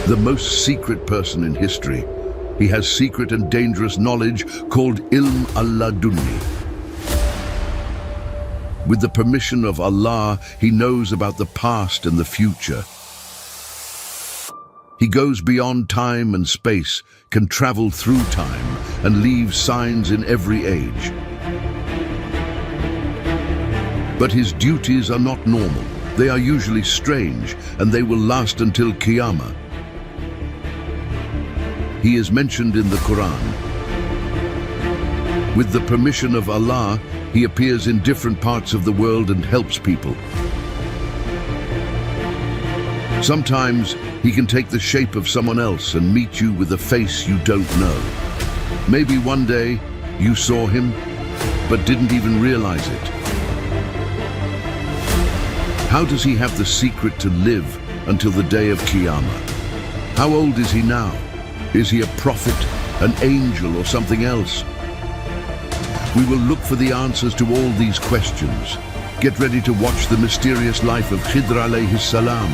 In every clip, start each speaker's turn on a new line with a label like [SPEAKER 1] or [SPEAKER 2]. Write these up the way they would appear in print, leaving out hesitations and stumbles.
[SPEAKER 1] the most secret person in history. He has secret and dangerous knowledge called Ilm al-Ladunni. With the permission of Allah, he knows about the past and the future. He goes beyond time and space, can travel through time, and leave signs in every age. But his duties are not normal. They are usually strange, and they will last until Qiyamah. He is mentioned in the Qur'an. With the permission of Allah, he appears in different parts of the world and helps people. Sometimes he can take the shape of someone else and meet you with a face you don't know. Maybe one day you saw him, but didn't even realize it. How does he have the secret to live until the day of Qiyamah? How old is he now? Is he a prophet, an angel, or something else? We will look for the answers to all these questions. Get ready to watch the mysterious life of Khidr alayhi salam.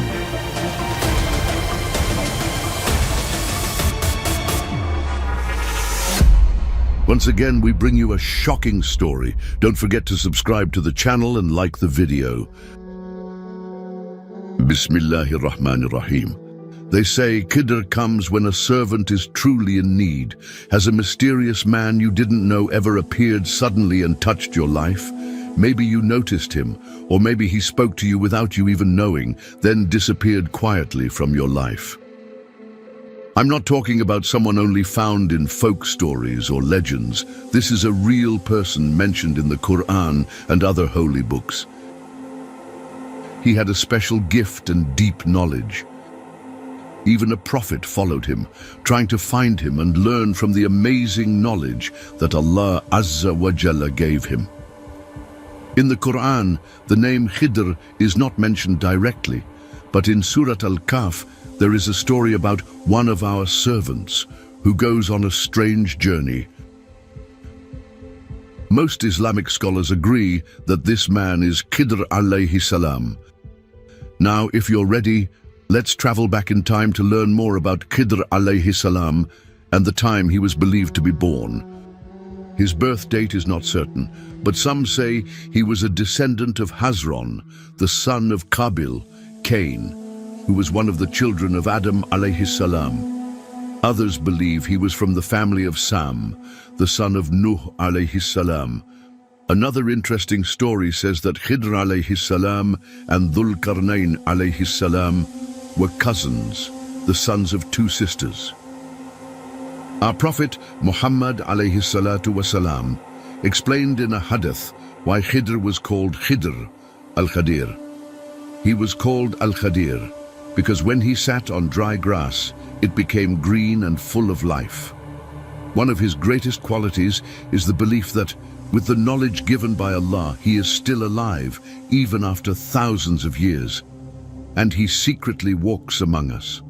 [SPEAKER 1] Once again, we bring you a shocking story. Don't forget to subscribe to the channel and like the video. Bismillahirrahmanirrahim. They say Khidr comes when a servant is truly in need. Has a mysterious man you didn't know ever appeared suddenly and touched your life? Maybe you noticed him, or maybe he spoke to you without you even knowing, then disappeared quietly from your life. I'm not talking about someone only found in folk stories or legends. This is a real person mentioned in the Qur'an and other holy books. He had a special gift and deep knowledge. Even a prophet followed him, trying to find him and learn from the amazing knowledge that Allah Azza wa Jalla gave him. In the Qur'an, the name Khidr is not mentioned directly, but in Surat Al-Kahf, there is a story about one of our servants who goes on a strange journey. Most Islamic scholars agree that this man is Khidr alayhi salam. Now, if you're ready, let's travel back in time to learn more about Khidr alayhi salam and the time he was believed to be born. His birth date is not certain, but some say he was a descendant of Hazron, the son of Qabil, Cain, who was one of the children of Adam alayhi salam. Others believe he was from the family of Sam, the son of Nuh alayhi salam. Another interesting story says that Khidr alayhi salam and Dhul Qarnayn alayhi salam were cousins, the sons of two sisters. Our Prophet Muhammad alayhi salatu wasalam explained in a hadith why Khidr was called Khidr al-Khadir. He was called al-Khadir because when he sat on dry grass, it became green and full of life. One of his greatest qualities is the belief that with the knowledge given by Allah, he is still alive even after thousands of years, and he secretly walks among us.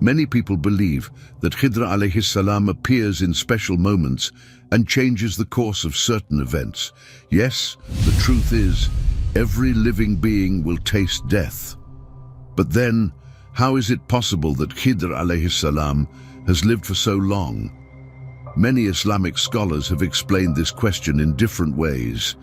[SPEAKER 1] Many people believe that Khidr alayhi salam appears in special moments and changes the course of certain events. Yes, the truth is, every living being will taste death. But then, how is it possible that Khidr alayhi salam has lived for so long? Many Islamic scholars have explained this question in different ways.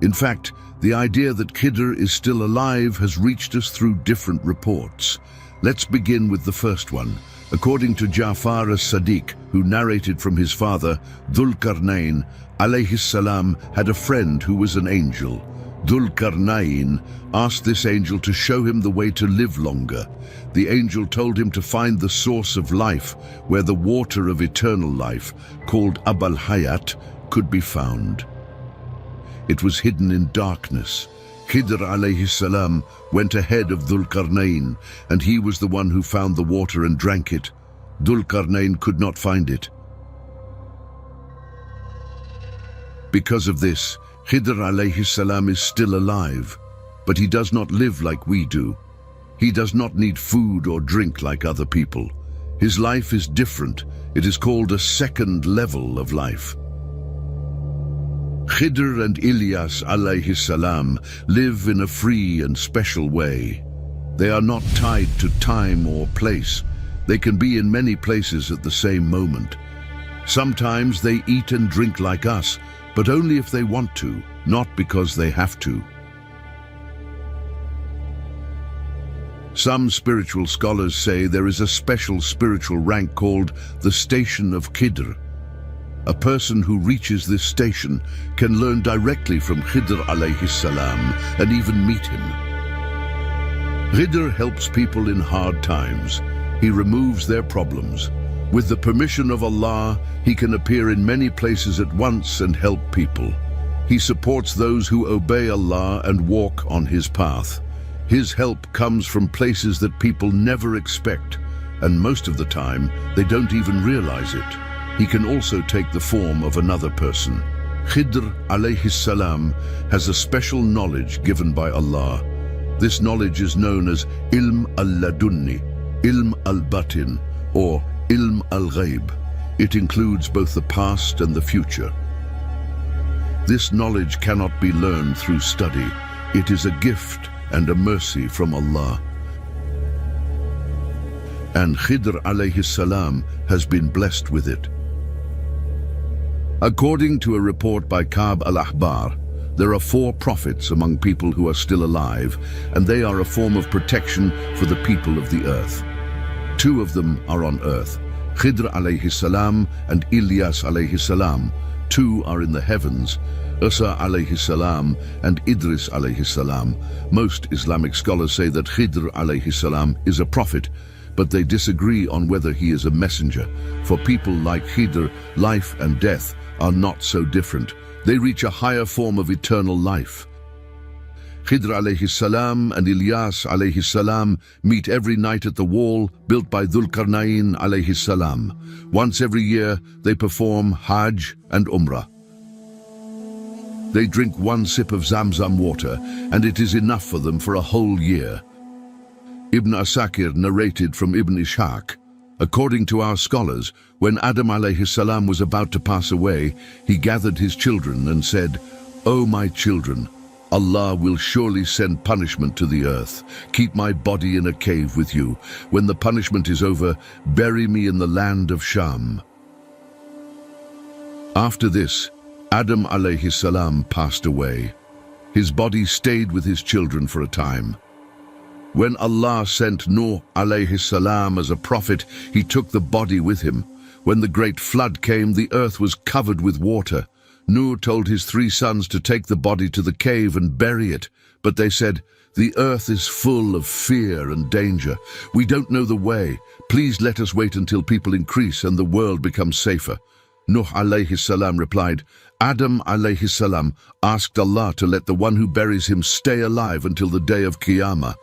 [SPEAKER 1] In fact, the idea that Khidr is still alive has reached us through different reports. Let's begin with the first one. According to Ja'far as-Sadiq, who narrated from his father, Dhul Qarnayn alayhi salam had a friend who was an angel. Dhul Qarnayn asked this angel to show him the way to live longer. The angel told him to find the source of life, where the water of eternal life, called Abul Hayat, could be found. It was hidden in darkness. Khidr alayhi salam went ahead of Dhul Qarnayn, and he was the one who found the water and drank it. Dhul Qarnayn could not find it. Because of this, Khidr alayhi salam is still alive, but he does not live like we do. He does not need food or drink like other people. His life is different. It is called a second level of life. Khidr and Ilyas alayhi salam live in a free and special way. They are not tied to time or place. They can be in many places at the same moment. Sometimes they eat and drink like us, but only if they want to, not because they have to. Some spiritual scholars say there is a special spiritual rank called the station of Khidr. A person who reaches this station can learn directly from Khidr alayhi salam and even meet him. Khidr helps people in hard times. He removes their problems. With the permission of Allah, he can appear in many places at once and help people. He supports those who obey Allah and walk on his path. His help comes from places that people never expect, and most of the time, they don't even realize it. He can also take the form of another person. Khidr alayhi salam has a special knowledge given by Allah. This knowledge is known as Ilm al-Ladunni, Ilm al-Batin, or Ilm al-Ghaib. It includes both the past and the future. This knowledge cannot be learned through study. It is a gift and a mercy from Allah. And Khidr alayhi salam has been blessed with it. According to a report by Ka'b al-Ahbar, there are 4 prophets among people who are still alive, and they are a form of protection for the people of the earth. 2 of them are on earth, Khidr alayhi salam and Ilyas alayhi salam. 2 are in the heavens, Isa alayhi salam and Idris alayhi salam. Most Islamic scholars say that Khidr alayhi salam is a prophet, but they disagree on whether he is a messenger. For people like Khidr, life and death are not so different. They reach a higher form of eternal life. Khidr alayhi salam and Ilyas alayhi salam meet every night at the wall built by Dhul Qarnayn alayhi salam. Once every year, they perform Hajj and Umrah. They drink 1 sip of Zamzam water, and it is enough for them for a whole year. Ibn Asakir narrated from Ibn Ishaq, according to our scholars, when Adam alayhi salam was about to pass away, he gathered his children and said, "O my children, Allah will surely send punishment to the earth. Keep my body in a cave with you. When the punishment is over, bury me in the land of Sham." After this, Adam alayhi salam passed away. His body stayed with his children for a time. When Allah sent Nuh alayhi salam as a prophet, he took the body with him. When the great flood came, the earth was covered with water. Nuh told his 3 sons to take the body to the cave and bury it, but they said, "The earth is full of fear and danger. We don't know the way. Please let us wait until people increase and the world becomes safer." Nuh alayhi salam replied, "Adam alayhi salam asked Allah to let the one who buries him stay alive until the day of Qiyamah."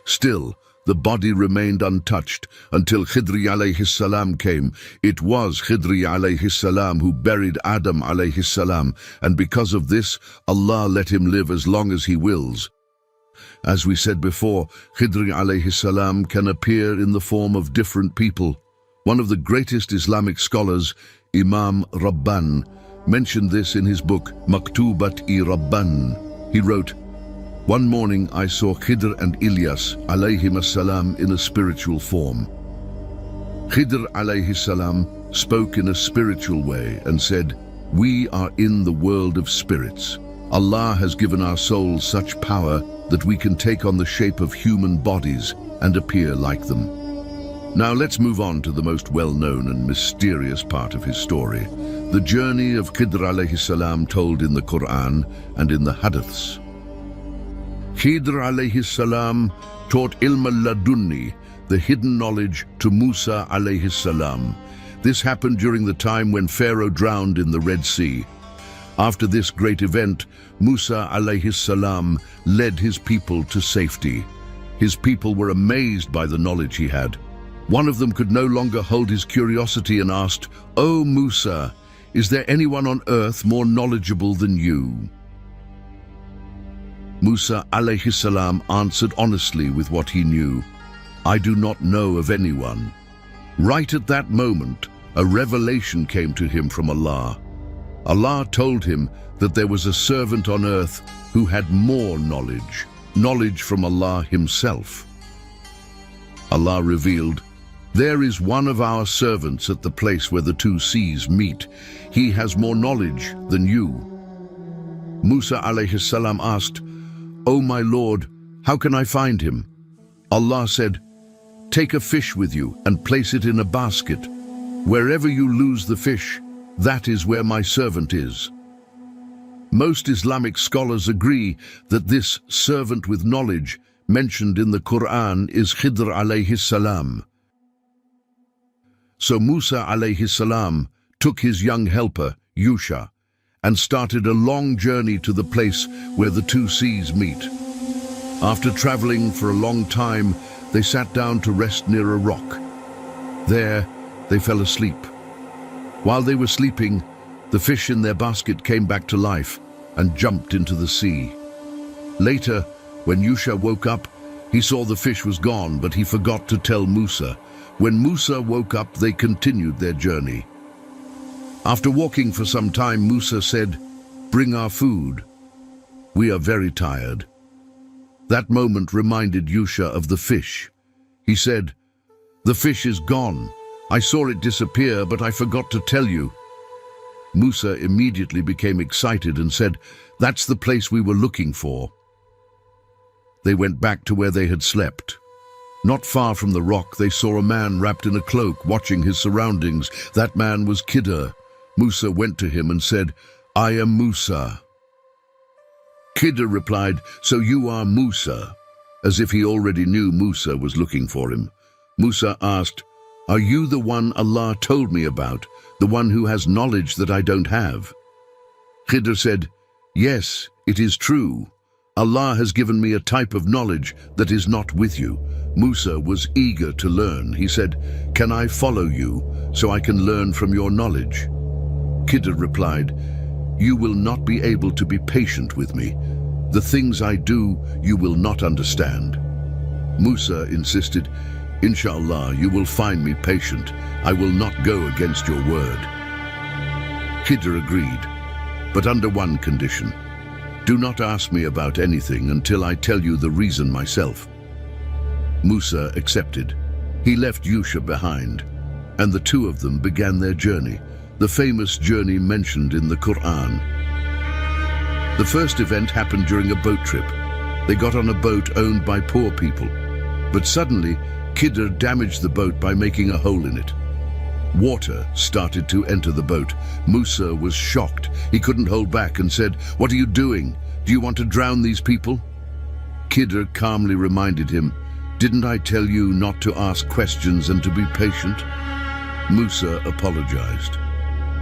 [SPEAKER 1] Still, the body remained untouched until Khidr alayhi salam came. It was Khidr alayhi salam who buried Adam alayhi salam, and because of this, Allah let him live as long as he wills. As we said before, Khidr alayhi salam can appear in the form of different people. One of the greatest Islamic scholars, Imam Rabban, mentioned this in his book Maktubat-i Rabban. He wrote, "One morning I saw Khidr and Ilyas alayhim salam in a spiritual form. Khidr alayhi salam spoke in a spiritual way and said, 'We are in the world of spirits. Allah has given our souls such power that we can take on the shape of human bodies and appear like them.'" Now let's move on to the most well-known and mysterious part of his story, the journey of Khidr alayhi salam told in the Qur'an and in the Hadiths. Khidr alayhi salam taught Ilm al-Ladunni, the hidden knowledge, to Musa alayhi salam. This happened during the time when Pharaoh drowned in the Red Sea. After this great event, Musa alayhi salam led his people to safety. His people were amazed by the knowledge he had. One of them could no longer hold his curiosity and asked, "O Musa, is there anyone on earth more knowledgeable than you?" Musa alayhi salam answered honestly with what he knew, "I do not know of anyone." Right at that moment, a revelation came to him from Allah. Allah told him that there was a servant on earth who had more knowledge from Allah himself. Allah revealed, There is one of our servants at the place where the two seas meet. He has more knowledge than you." Musa alayhi salam asked, "O my Lord, how can I find him?" Allah said, "Take a fish with you and place it in a basket. Wherever you lose the fish, that is where my servant is." Most Islamic scholars agree that this servant with knowledge mentioned in the Qur'an is Khidr alayhi salam. So Musa alayhi salam took his young helper, Yusha, and started a long journey to the place where the two seas meet. After traveling for a long time, they sat down to rest near a rock. There, they fell asleep. While they were sleeping, the fish in their basket came back to life and jumped into the sea. Later, when Yusha woke up, he saw the fish was gone, but he forgot to tell Musa. When Musa woke up, they continued their journey. After walking for some time, Musa said, "Bring our food. We are very tired." That moment reminded Yusha of the fish. He said, "The fish is gone. I saw it disappear, but I forgot to tell you." Musa immediately became excited and said, "That's the place we were looking for." They went back to where they had slept. Not far from the rock, they saw a man wrapped in a cloak watching his surroundings. That man was Khidr. Musa went to him and said, "I am Musa." Khidr replied, "So you are Musa," as if he already knew Musa was looking for him. Musa asked, "Are you the one Allah told me about, the one who has knowledge that I don't have?" Khidr said, "Yes, it is true. Allah has given me a type of knowledge that is not with you." Musa was eager to learn. He said, "Can I follow you so I can learn from your knowledge?" Khidr replied, "You will not be able to be patient with me. The things I do, you will not understand." Musa insisted, "Inshallah, you will find me patient. I will not go against your word." Khidr agreed, but under one condition. "Do not ask me about anything until I tell you the reason myself." Musa accepted. He left Yusha behind, and the two of them began their journey, the famous journey mentioned in the Qur'an. The first event happened during a boat trip. They got on a boat owned by poor people, but suddenly Khidr damaged the boat by making a hole in it. Water started to enter the boat. Musa was shocked. He couldn't hold back and said, "What are you doing? Do you want to drown these people?" Khidr calmly reminded him, "Didn't I tell you not to ask questions and to be patient?" Musa apologized.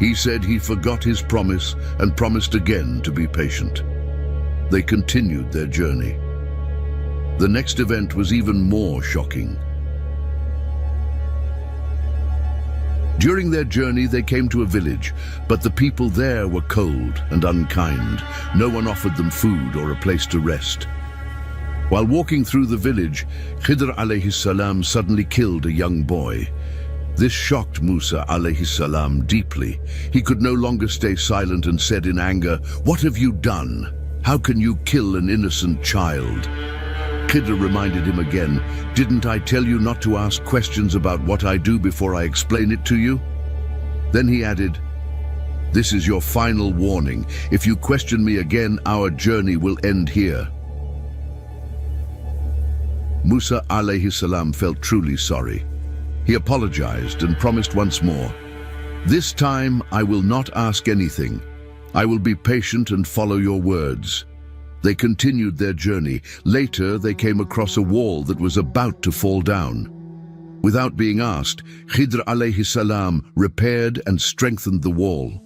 [SPEAKER 1] He said he forgot his promise and promised again to be patient. They continued their journey. The next event was even more shocking. During their journey, they came to a village, but the people there were cold and unkind. No one offered them food or a place to rest. While walking through the village, Khidr alayhi salam suddenly killed a young boy. This shocked Musa alayhi salam deeply. He could no longer stay silent and said in anger, "What have you done? How can you kill an innocent child?" Khidr reminded him again, "Didn't I tell you not to ask questions about what I do before I explain it to you?" Then he added, "This is your final warning. If you question me again, our journey will end here." Musa alayhi salam felt truly sorry. He apologized and promised once more, "This time I will not ask anything. I will be patient and follow your words." They continued their journey. Later, they came across a wall that was about to fall down. Without being asked, Khidr alayhi salam repaired and strengthened the wall.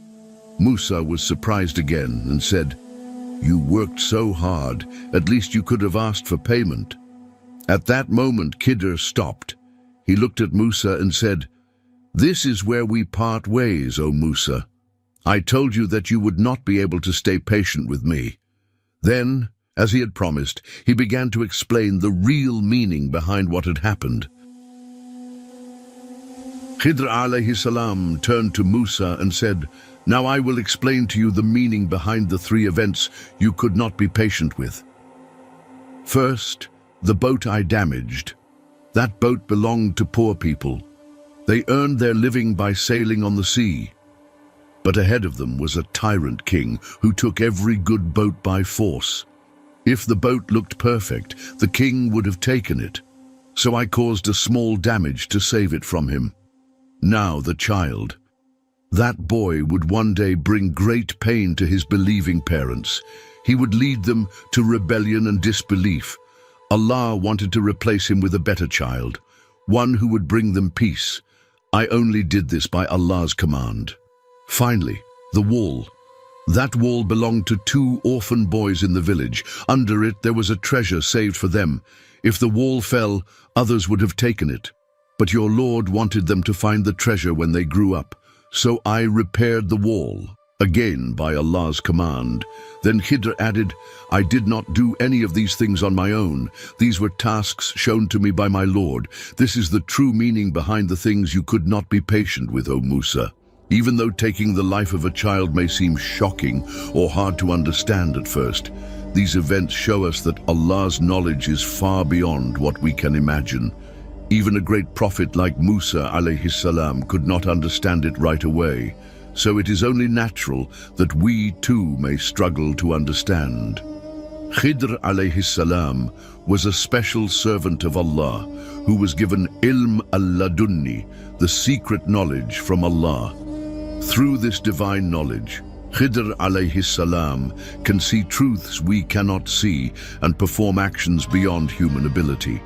[SPEAKER 1] Musa was surprised again and said, "You worked so hard, at least you could have asked for payment." At that moment, Khidr stopped. He looked at Musa and said, "This is where we part ways, O Musa. I told you that you would not be able to stay patient with me." Then, as he had promised, he began to explain the real meaning behind what had happened. Khidr alayhi salam turned to Musa and said, "Now I will explain to you the meaning behind the three events you could not be patient with. First, the boat I damaged. That boat belonged to poor people. They earned their living by sailing on the sea. But ahead of them was a tyrant king who took every good boat by force. If the boat looked perfect, the king would have taken it. So I caused a small damage to save it from him. Now the child. That boy would one day bring great pain to his believing parents. He would lead them to rebellion and disbelief. Allah wanted to replace him with a better child, one who would bring them peace. I only did this by Allah's command. Finally, the wall. That wall belonged to 2 orphan boys in the village. Under it there was a treasure saved for them. If the wall fell, others would have taken it. But your Lord wanted them to find the treasure when they grew up. So I repaired the wall, again by Allah's command. Then Khidr added, I did not do any of these things on my own. These were tasks shown to me by my Lord. This is the true meaning behind the things you could not be patient with, O Musa. Even though taking the life of a child may seem shocking or hard to understand at first, these events show us that Allah's knowledge is far beyond what we can imagine. Even a great prophet like Musa alayhi salam could not understand it right away, so it is only natural that we too may struggle to understand. Khidr alayhi salam was a special servant of Allah who was given ilm al-ladunni, the secret knowledge from Allah. Through this divine knowledge, Khidr alayhi salam can see truths we cannot see and perform actions beyond human ability.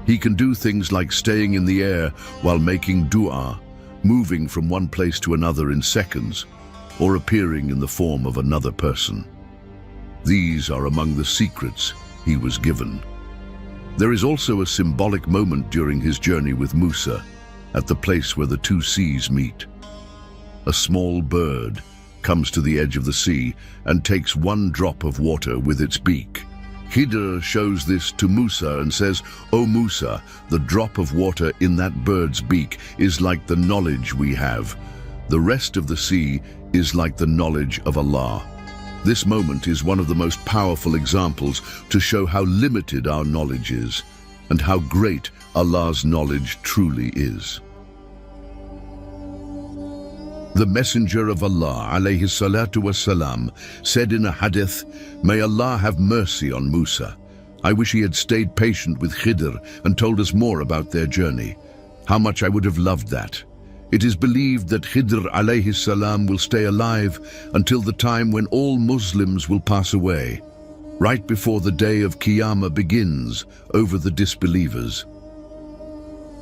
[SPEAKER 1] He can do things like staying in the air while making dua, moving from one place to another in seconds, or appearing in the form of another person. These are among the secrets he was given. There is also a symbolic moment during his journey with Musa, at the place where the 2 seas meet. A small bird comes to the edge of the sea and takes 1 drop of water with its beak. Khidr shows this to Musa and says, O Musa, the drop of water in that bird's beak is like the knowledge we have. The rest of the sea is like the knowledge of Allah. This moment is one of the most powerful examples to show how limited our knowledge is and how great Allah's knowledge truly is. The Messenger of Allah, alayhi salatu wassalam, said in a hadith, May Allah have mercy on Musa. I wish he had stayed patient with Khidr and told us more about their journey. How much I would have loved that. It is believed that Khidr alayhi salam will stay alive until the time when all Muslims will pass away, right before the day of Qiyamah begins over the disbelievers.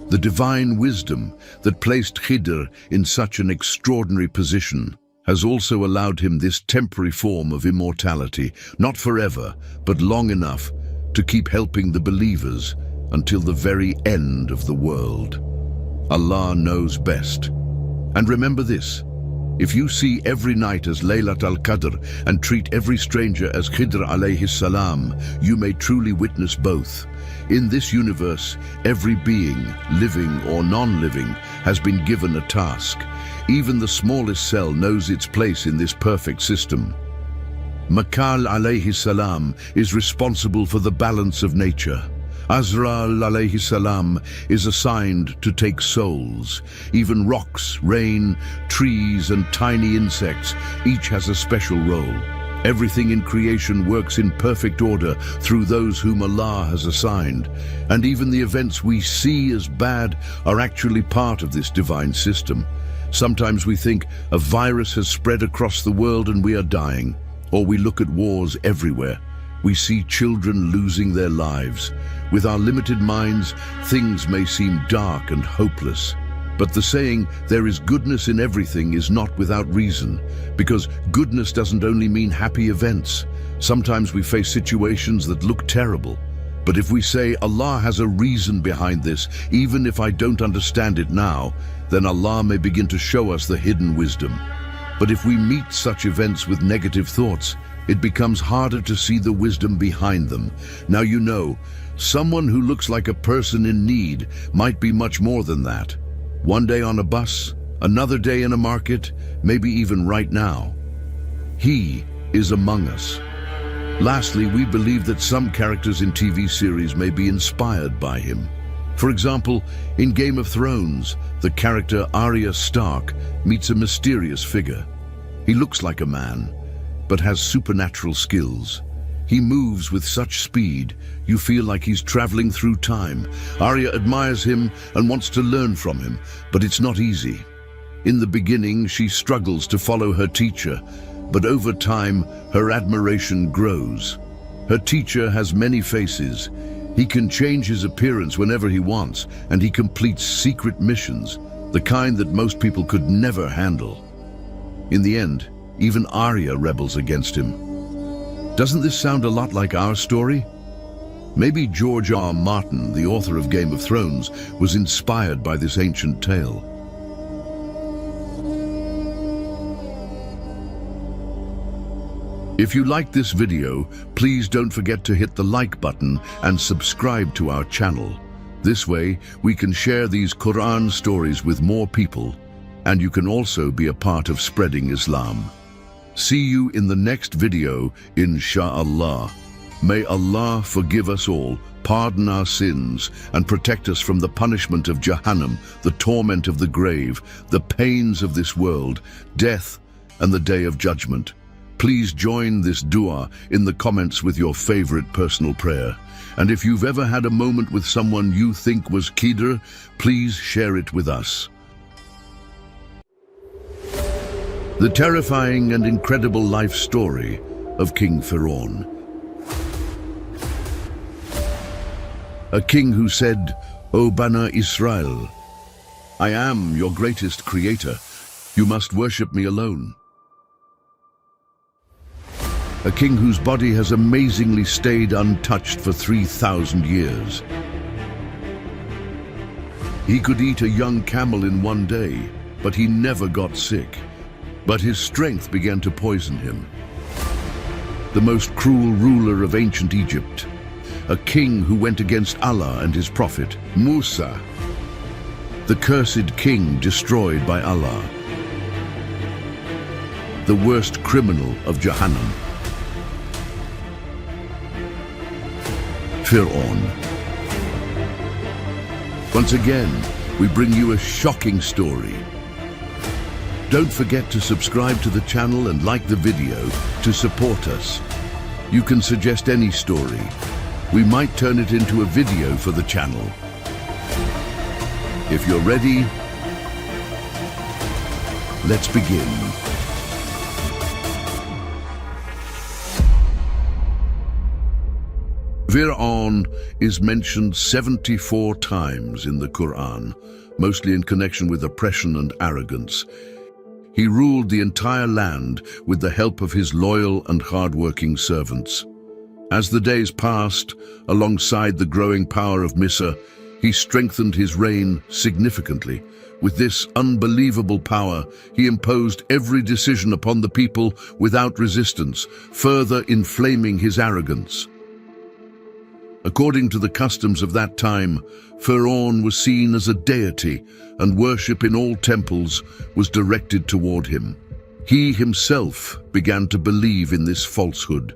[SPEAKER 1] The divine wisdom that placed Khidr in such an extraordinary position has also allowed him this temporary form of immortality, not forever, but long enough to keep helping the believers until the very end of the world. Allah knows best. And remember this, if you see every night as Laylat al-Qadr and treat every stranger as Khidr alayhi salam, you may truly witness both. In this universe, every being, living or non-living, has been given a task. Even the smallest cell knows its place in this perfect system. Makal alayhi salam is responsible for the balance of nature. Azrael alayhi salam is assigned to take souls. Even rocks, rain, trees and tiny insects, each has a special role. Everything in creation works in perfect order through those whom Allah has assigned. And even the events we see as bad are actually part of this divine system. Sometimes we think a virus has spread across the world and we are dying. Or we look at wars everywhere. We see children losing their lives. With our limited minds, things may seem dark and hopeless. But the saying, there is goodness in everything, is not without reason, because goodness doesn't only mean happy events. Sometimes we face situations that look terrible. But if we say Allah has a reason behind this, even if I don't understand it now, then Allah may begin to show us the hidden wisdom. But if we meet such events with negative thoughts, it becomes harder to see the wisdom behind them. Now you know, someone who looks like a person in need might be much more than that. One day on a bus, another day in a market, maybe even right now. He is among us. Lastly, we believe that some characters in TV series may be inspired by him. For example, in Game of Thrones, the character Arya Stark meets a mysterious figure. He looks like a man, but has supernatural skills. He moves with such speed, you feel like he's traveling through time. Arya admires him and wants to learn from him, but it's not easy. In the beginning, she struggles to follow her teacher, but over time, her admiration grows. Her teacher has many faces. He can change his appearance whenever he wants, and he completes secret missions, the kind that most people could never handle. In the end, even Arya rebels against him. Doesn't this sound a lot like our story? Maybe George R. R. Martin, the author of Game of Thrones, was inspired by this ancient tale. If you liked this video, please don't forget to hit the like button and subscribe to our channel. This way, we can share these Quran stories with more people, and you can also be a part of spreading Islam. See you in the next video, inshallah. May Allah forgive us all, pardon our sins, and protect us from the punishment of Jahannam, the torment of the grave, the pains of this world, death, and the day of judgment. Please join this dua in the comments with your favorite personal prayer. And if you've ever had a moment with someone you think was Khidr, please share it with us. The terrifying and incredible life story of King Firaun. A king who said, "O Bana Israel, I am your greatest creator. You must worship me alone." A king whose body has amazingly stayed untouched for 3,000 years. He could eat a young camel in one day, but he never got sick. But his strength began to poison him. The most cruel ruler of ancient Egypt. A king who went against Allah and his prophet, Musa. The cursed king destroyed by Allah. The worst criminal of Jahannam. Firaun. Once again, we bring you a shocking story. Don't forget to subscribe to the channel and like the video to support us. You can suggest any story. We might turn it into a video for the channel. If you're ready, let's begin. Firaun is mentioned 74 times in the Qur'an, mostly in connection with oppression and arrogance. He ruled the entire land with the help of his loyal and hard-working servants. As the days passed, alongside the growing power of Misr, he strengthened his reign significantly. With this unbelievable power, he imposed every decision upon the people without resistance, further inflaming his arrogance. According to the customs of that time, Firaun was seen as a deity, and worship in all temples was directed toward him. He himself began to believe in this falsehood.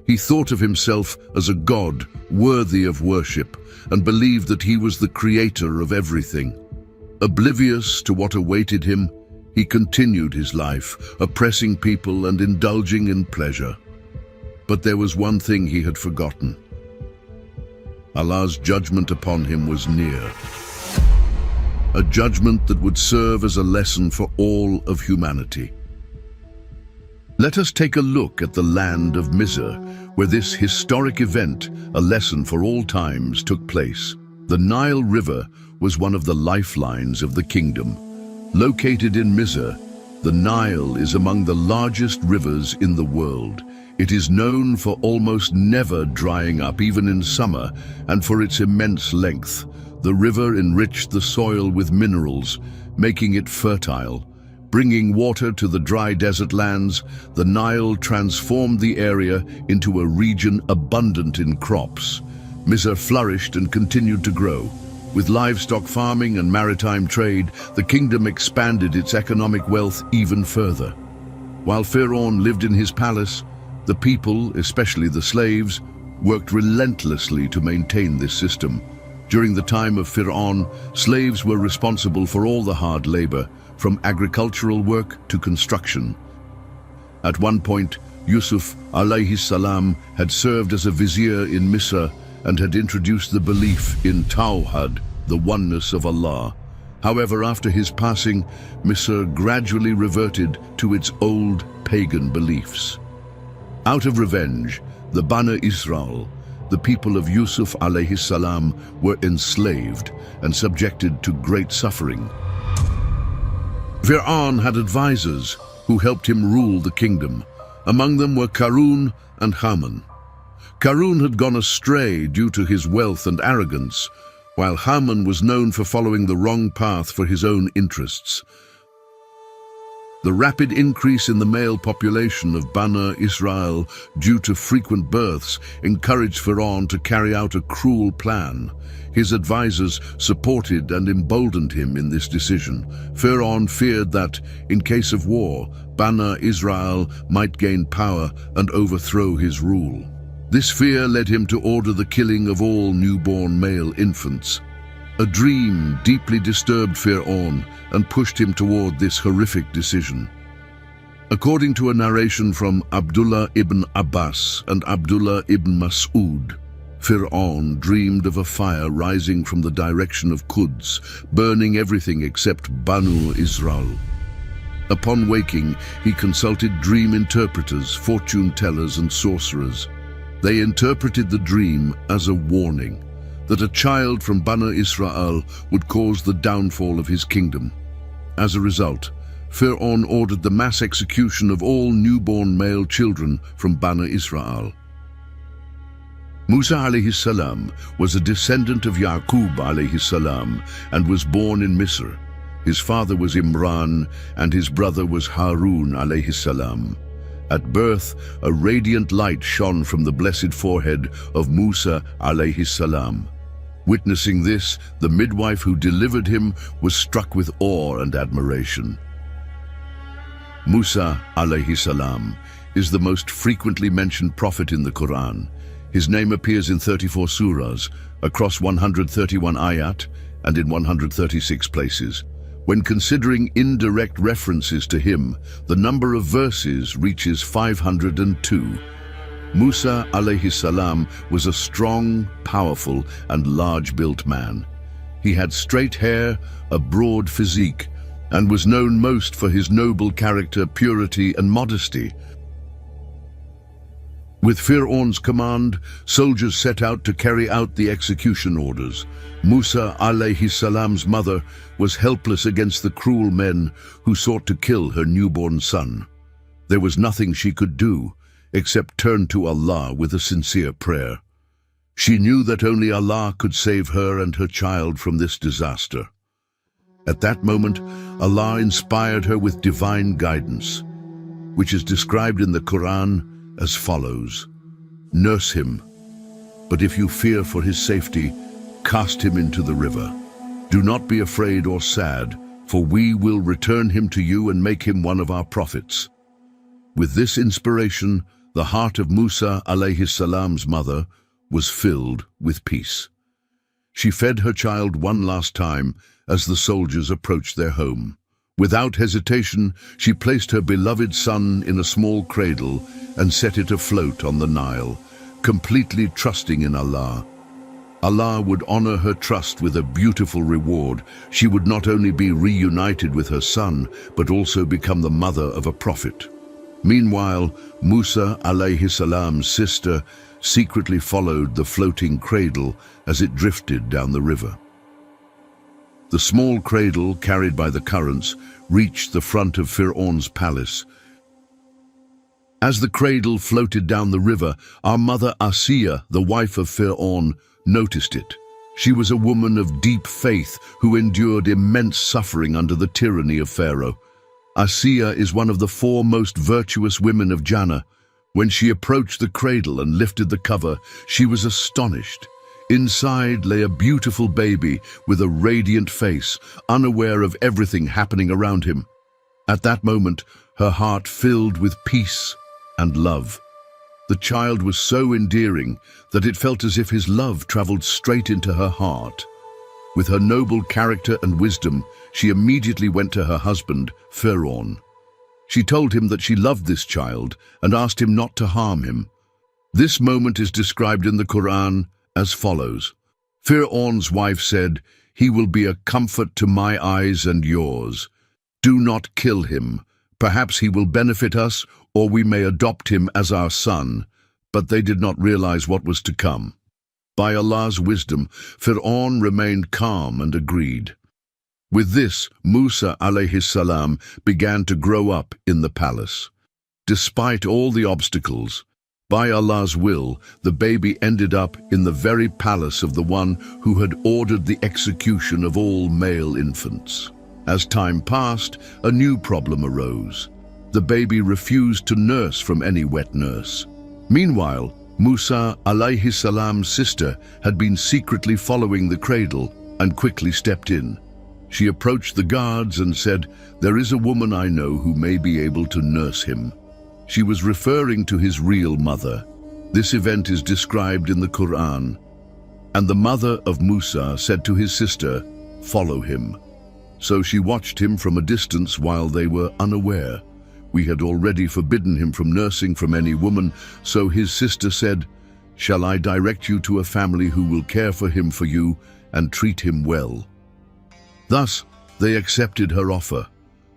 [SPEAKER 1] He thought of himself as a god worthy of worship, and believed that he was the creator of everything. Oblivious to what awaited him, he continued his life, oppressing people and indulging in pleasure. But there was one thing he had forgotten. Allah's judgment upon him was near. A judgment that would serve as a lesson for all of humanity. Let us take a look at the land of Misr, where this historic event, a lesson for all times, took place. The Nile River was one of the lifelines of the kingdom. Located in Misr, the Nile is among the largest rivers in the world. It is known for almost never drying up, even in summer, and for its immense length. The river enriched the soil with minerals, making it fertile. Bringing water to the dry desert lands, the Nile transformed the area into a region abundant in crops. Misr flourished and continued to grow. With livestock farming and maritime trade, the kingdom expanded its economic wealth even further. While Firaun lived in his palace, the people, especially the slaves, worked relentlessly to maintain this system. During the time of Fir'aun, slaves were responsible for all the hard labor, from agricultural work to construction. At one point, Yusuf alayhi salam had served as a vizier in Misr and had introduced the belief in Tawhid, the oneness of Allah. However, after his passing, Misr gradually reverted to its old pagan beliefs. Out of revenge, the Banu Israel, the people of Yusuf alayhi salam, were enslaved and subjected to great suffering. Fir'aun had advisors who helped him rule the kingdom. Among them were Qarun and Haman. Qarun had gone astray due to his wealth and arrogance, while Haman was known for following the wrong path for his own interests. The rapid increase in the male population of Banu Israel due to frequent births encouraged Fir'aun to carry out a cruel plan. His advisors supported and emboldened him in this decision. Fir'aun feared that, in case of war, Banu Israel might gain power and overthrow his rule. This fear led him to order the killing of all newborn male infants. A dream deeply disturbed Fir'aun and pushed him toward this horrific decision. According to a narration from Abdullah ibn Abbas and Abdullah ibn Mas'ud, Fir'aun dreamed of a fire rising from the direction of Quds, burning everything except Banu Israel. Upon waking, he consulted dream interpreters, fortune tellers and sorcerers. They interpreted the dream as a warning that a child from Banu Israel would cause the downfall of his kingdom. As a result, Fir'aun ordered the mass execution of all newborn male children from Banu Israel. Musa alayhi salam was a descendant of Yaqub alayhi salam and was born in Misr. His father was Imran and his brother was Harun alayhi salam. At birth, a radiant light shone from the blessed forehead of Musa alayhi salam. Witnessing this, the midwife who delivered him was struck with awe and admiration. Musa alayhi salam is the most frequently mentioned prophet in the Qur'an. His name appears in 34 surahs, across 131 ayat, and in 136 places. When considering indirect references to him, the number of verses reaches 502. Musa alayhi salam was a strong, powerful, and large-built man. He had straight hair, a broad physique, and was known most for his noble character, purity, and modesty. With Fir'aun's command, soldiers set out to carry out the execution orders. Musa alayhi salam's mother was helpless against the cruel men who sought to kill her newborn son. There was nothing she could do except turn to Allah with a sincere prayer. She knew that only Allah could save her and her child from this disaster. At that moment, Allah inspired her with divine guidance, which is described in the Qur'an as follows: "Nurse him, but if you fear for his safety, cast him into the river. Do not be afraid or sad, for we will return him to you and make him one of our prophets." With this inspiration, the heart of Musa alayhi salam's mother was filled with peace. She fed her child one last time as the soldiers approached their home. Without hesitation, she placed her beloved son in a small cradle and set it afloat on the Nile, completely trusting in Allah. Allah would honor her trust with a beautiful reward. She would not only be reunited with her son, but also become the mother of a prophet. Meanwhile, Musa alayhi salam's sister secretly followed the floating cradle as it drifted down the river. The small cradle, carried by the currents, reached the front of Fir'aun's palace. As the cradle floated down the river, our mother Asiya, the wife of Fir'aun, noticed it. She was a woman of deep faith who endured immense suffering under the tyranny of Pharaoh. Asiya is one of the 4 most virtuous women of Jannah. When she approached the cradle and lifted the cover, she was astonished. Inside lay a beautiful baby with a radiant face, unaware of everything happening around him. At that moment, her heart filled with peace and love. The child was so endearing that it felt as if his love traveled straight into her heart. With her noble character and wisdom, she immediately went to her husband, Fir'aun. She told him that she loved this child and asked him not to harm him. This moment is described in the Qur'an as follows. Fir'aun's wife said, "He will be a comfort to my eyes and yours. Do not kill him. Perhaps he will benefit us, or we may adopt him as our son." But they did not realize what was to come. By Allah's wisdom, Fir'aun remained calm and agreed. With this, Musa alayhi salam began to grow up in the palace. Despite all the obstacles, by Allah's will, the baby ended up in the very palace of the one who had ordered the execution of all male infants. As time passed, a new problem arose. The baby refused to nurse from any wet nurse. Meanwhile, Musa alayhi salam's sister had been secretly following the cradle and quickly stepped in. She approached the guards and said, "There is a woman I know who may be able to nurse him." She was referring to his real mother. This event is described in the Qur'an. And the mother of Musa said to his sister, "Follow him." So she watched him from a distance while they were unaware. We had already forbidden him from nursing from any woman, so his sister said, "Shall I direct you to a family who will care for him for you and treat him well?" Thus, they accepted her offer.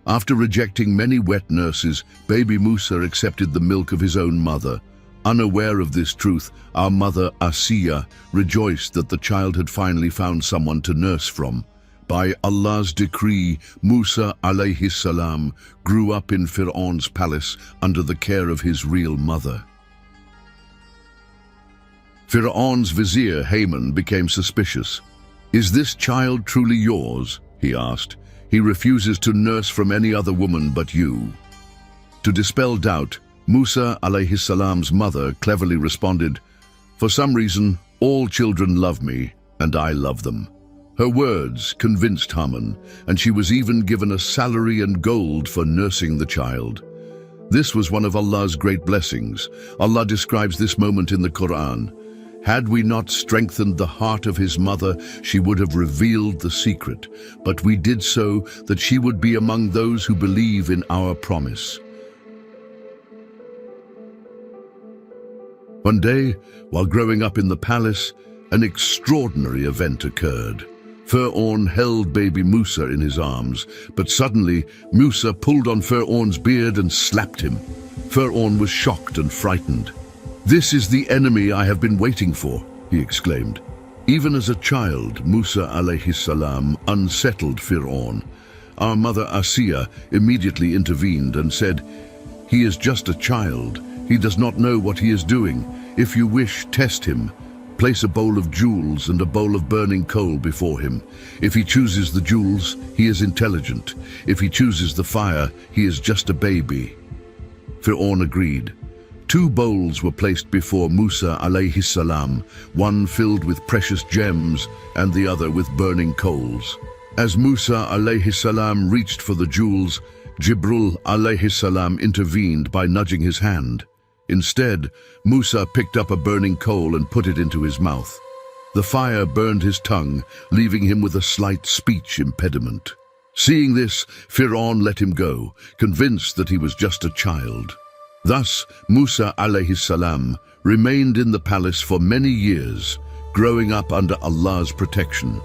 [SPEAKER 1] After rejecting many wet nurses, baby Musa accepted the milk of his own mother. Unaware of this truth, our mother Asiya rejoiced that the child had finally found someone to nurse from. By Allah's decree, Musa alayhi salam grew up in Fir'aun's palace under the care of his real mother. Fir'aun's vizier Haman became suspicious. "Is this child truly yours?" he asked. "He refuses to nurse from any other woman but you." To dispel doubt, Musa alayhi salam's mother cleverly responded, "For some reason, all children love me, and I love them." Her words convinced Haman, and she was even given a salary and gold for nursing the child. This was one of Allah's great blessings. Allah describes this moment in the Qur'an. Had we not strengthened the heart of his mother, she would have revealed the secret, but we did so that she would be among those who believe in our promise. One day, while growing up in the palace, an extraordinary event occurred. Fir'aun held baby Musa in his arms, but suddenly Musa pulled on Fir'aun's beard and slapped him. Fir'aun was shocked and frightened. "This is the enemy I have been waiting for," he exclaimed. Even as a child, Musa alayhi salam unsettled Fir'aun. Our mother Asiya immediately intervened and said, "He is just a child. He does not know what he is doing. If you wish, test him. Place a bowl of jewels and a bowl of burning coal before him. If he chooses the jewels, he is intelligent. If he chooses the fire, he is just a baby." Fir'aun agreed. 2 bowls were placed before Musa alayhi salam, one filled with precious gems and the other with burning coals. As Musa alayhi salam reached for the jewels, Jibril alayhi salam intervened by nudging his hand. Instead, Musa picked up a burning coal and put it into his mouth. The fire burned his tongue, leaving him with a slight speech impediment. Seeing this, Fir'aun let him go, convinced that he was just a child. Thus, Musa alayhi salam remained in the palace for many years, growing up under Allah's protection.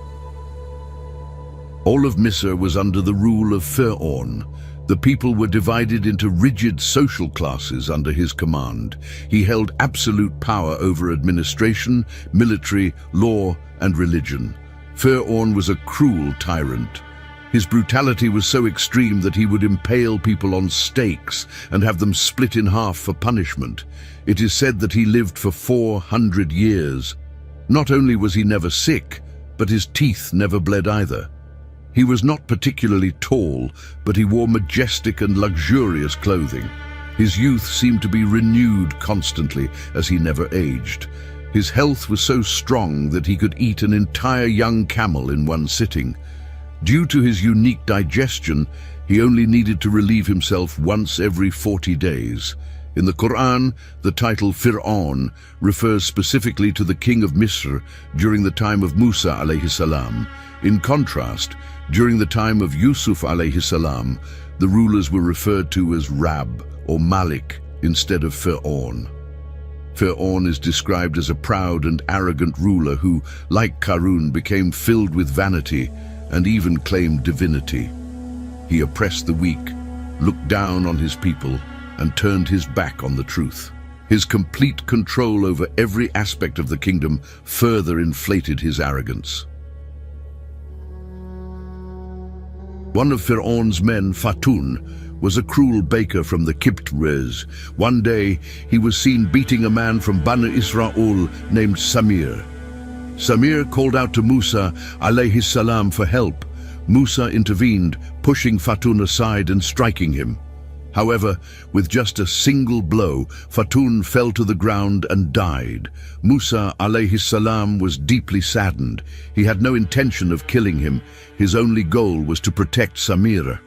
[SPEAKER 1] All of Misr was under the rule of Fir'aun. The people were divided into rigid social classes under his command. He held absolute power over administration, military, law, and religion. Fir'aun was a cruel tyrant. His brutality was so extreme that he would impale people on stakes and have them split in half for punishment. It is said that he lived for 400 years. Not only was he never sick, but his teeth never bled either. He was not particularly tall, but he wore majestic and luxurious clothing. His youth seemed to be renewed constantly as he never aged. His health was so strong that he could eat an entire young camel in one sitting. Due to his unique digestion, he only needed to relieve himself once every 40 days. In the Qur'an, the title Fir'aun refers specifically to the king of Misr during the time of Musa alayhi salam. In contrast, during the time of Yusuf alayhi salam, the rulers were referred to as Rab or Malik instead of Fir'aun. Fir'aun is described as a proud and arrogant ruler who, like Qarun, became filled with vanity and even claimed divinity. He oppressed the weak, looked down on his people, and turned his back on the truth. His complete control over every aspect of the kingdom further inflated his arrogance. One of Fir'aun's men, Fatun, was a cruel baker from the Khidr. One day, he was seen beating a man from Banu Israel named Samir. Samir called out to Musa alayhi salam for help. Musa intervened, pushing Fatun aside and striking him. However, with just a single blow, Fatun fell to the ground and died. Musa alayhi salam was deeply saddened. He had no intention of killing him. His only goal was to protect Samir.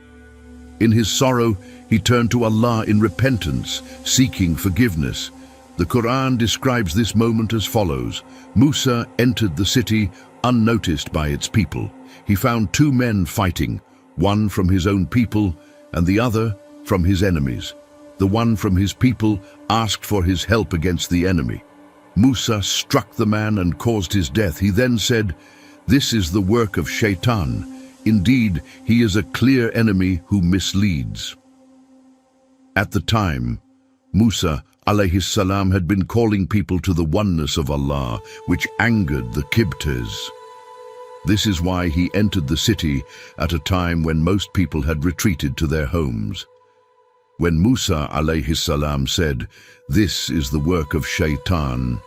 [SPEAKER 1] In his sorrow, he turned to Allah in repentance, seeking forgiveness. The Qur'an describes this moment as follows. Musa entered the city unnoticed by its people. He found two men fighting, one from his own people and the other from his enemies. The one from his people asked for his help against the enemy. Musa struck the man and caused his death. He then said, "This is the work of Shaitan. Indeed, he is a clear enemy who misleads." At the time, Musa alayhi salam had been calling people to the oneness of Allah, which angered the Khidrs. This is why he entered the city at a time when most people had retreated to their homes. When Musa alayhi salam said, "This is the work of Shaitan,"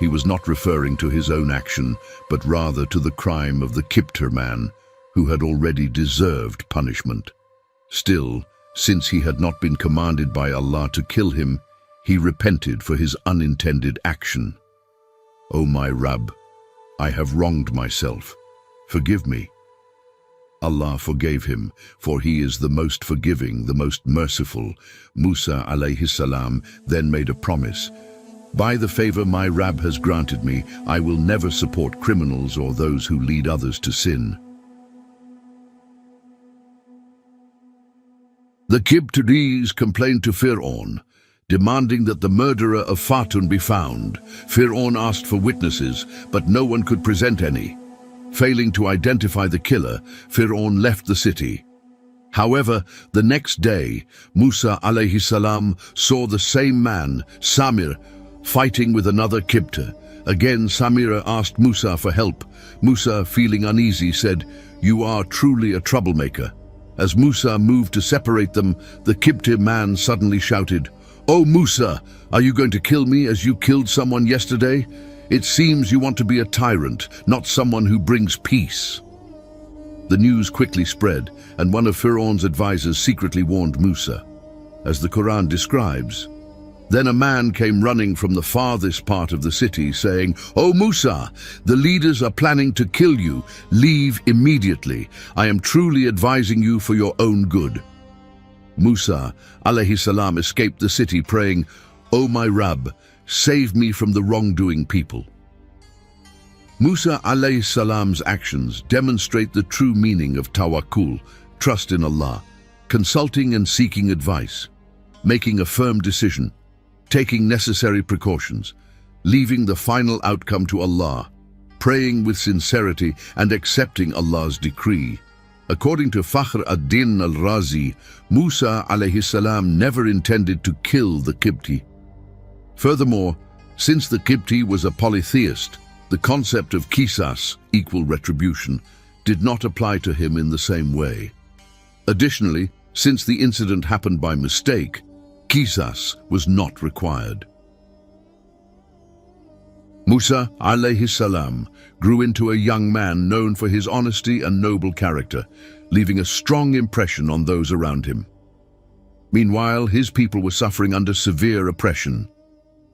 [SPEAKER 1] he was not referring to his own action, but rather to the crime of the Khidr man, who had already deserved punishment. Still, since he had not been commanded by Allah to kill him, he repented for his unintended action. "O my Rabb, I have wronged myself. Forgive me." Allah forgave him, for he is the most forgiving, the most merciful. Musa alayhi salam then made a promise. "By the favor my Rabb has granted me, I will never support criminals or those who lead others to sin." The Khidrs complained to Fir'aun, demanding that the murderer of Fatun be found. Fir'aun asked for witnesses, but no one could present any. Failing to identify the killer, Fir'aun left the city. However, the next day, Musa alayhi salam saw the same man, Samir, fighting with another Khidr. Again, Samir asked Musa for help. Musa, feeling uneasy, said, "You are truly a troublemaker." As Musa moved to separate them, the Khidr man suddenly shouted, "O Musa, are you going to kill me as you killed someone yesterday? It seems you want to be a tyrant, not someone who brings peace." The news quickly spread, and one of Fir'aun's advisors secretly warned Musa. As the Qur'an describes, then a man came running from the farthest part of the city, saying, "O Musa, the leaders are planning to kill you. Leave immediately. I am truly advising you for your own good." Musa alayhi salam escaped the city, praying, "O my Rabb, save me from the wrongdoing people." Musa alayhi salam's actions demonstrate the true meaning of tawakkul, trust in Allah, consulting and seeking advice, making a firm decision, taking necessary precautions, leaving the final outcome to Allah, praying with sincerity and accepting Allah's decree. According to Fakhr ad-Din al-Razi, Musa alayhi salam never intended to kill the Khidr. Furthermore, since the Khidr was a polytheist, the concept of qisas, equal retribution, did not apply to him in the same way. Additionally, since the incident happened by mistake, qisas was not required. Musa alayhi salam grew into a young man known for his honesty and noble character, leaving a strong impression on those around him. Meanwhile, his people were suffering under severe oppression.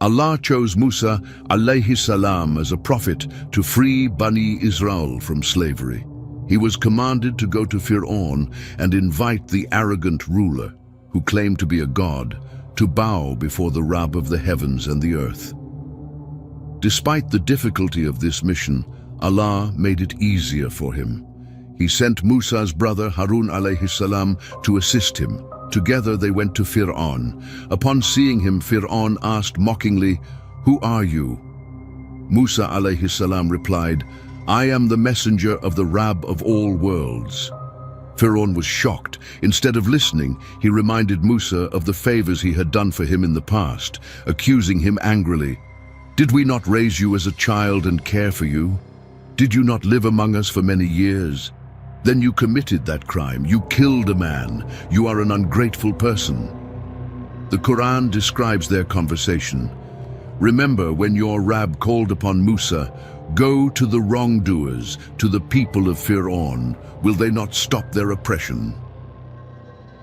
[SPEAKER 1] Allah chose Musa alayhi salam as a prophet to free Bani Israel from slavery. He was commanded to go to Fir'aun and invite the arrogant ruler, who claimed to be a god, to bow before the Rabb of the heavens and the earth. Despite the difficulty of this mission, Allah made it easier for him. He sent Musa's brother Harun alayhi salam to assist him. Together they went to Fir'aun. Upon seeing him, Fir'aun asked mockingly, "Who are you?" Musa alayhi salam replied, "I am the messenger of the Rabb of all worlds." Fir'aun was shocked. Instead of listening, he reminded Musa of the favors he had done for him in the past, accusing him angrily. "Did we not raise you as a child and care for you? Did you not live among us for many years? Then you committed that crime. You killed a man. You are an ungrateful person." The Qur'an describes their conversation. "Remember when your Rabb called upon Musa, 'Go to the wrongdoers, to the people of Fir'aun. Will they not stop their oppression?'"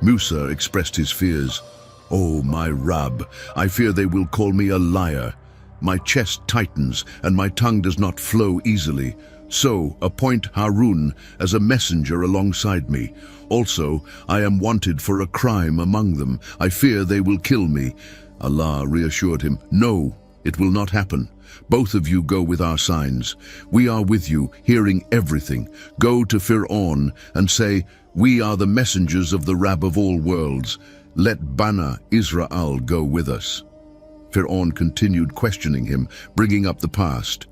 [SPEAKER 1] Musa expressed his fears. "Oh, my Rabb, I fear they will call me a liar. My chest tightens and my tongue does not flow easily. So appoint Harun as a messenger alongside me. Also, I am wanted for a crime among them. I fear they will kill me." Allah reassured him, "No, it will not happen. Both of you go with our signs. We are with you, hearing everything. Go to Fir'aun and say, 'We are the messengers of the Rabb of all worlds. Let Bana Israel go with us.'" Fir'aun continued questioning him, bringing up the past.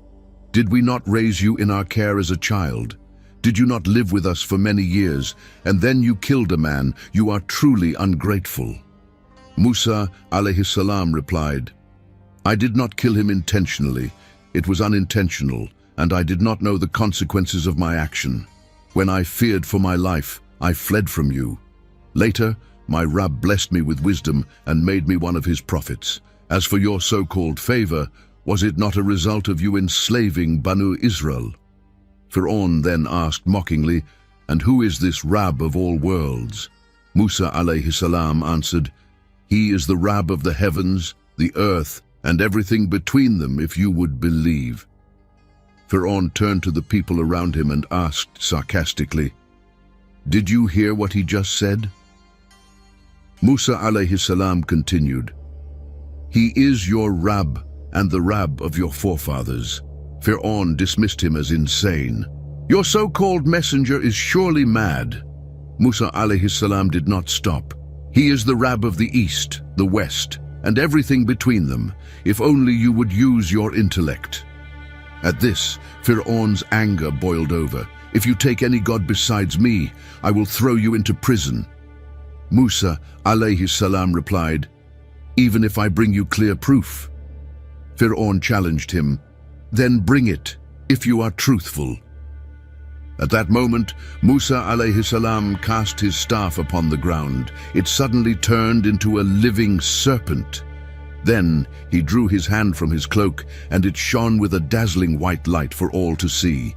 [SPEAKER 1] "Did we not raise you in our care as a child? Did you not live with us for many years, and then you killed a man? You are truly ungrateful." Musa alayhi salam replied, "I did not kill him intentionally. It was unintentional, and I did not know the consequences of my action. When I feared for my life, I fled from you. Later, my Rabb blessed me with wisdom and made me one of his prophets. As for your so-called favor, was it not a result of you enslaving Banu Israel?" Fir'aun then asked mockingly, "And who is this Rabb of all worlds?" Musa alayhi salam answered, "He is the Rabb of the heavens, the earth, and everything between them, if you would believe." Fir'aun turned to the people around him and asked sarcastically, "Did you hear what he just said?" Musa alayhi salam continued, "He is your Rabb and the Rabb of your forefathers." Fir'aun dismissed him as insane. "Your so-called messenger is surely mad." Musa alayhi salam did not stop. "He is the Rabb of the east, the west, and everything between them, if only you would use your intellect." At this, Fir'aun's anger boiled over. "If you take any god besides me, I will throw you into prison." Musa alayhi salam replied, "Even if I bring you clear proof?" Fir'aun challenged him, "Then bring it, if you are truthful." At that moment, Musa alayhi salam cast his staff upon the ground. It suddenly turned into a living serpent. Then he drew his hand from his cloak, and it shone with a dazzling white light for all to see.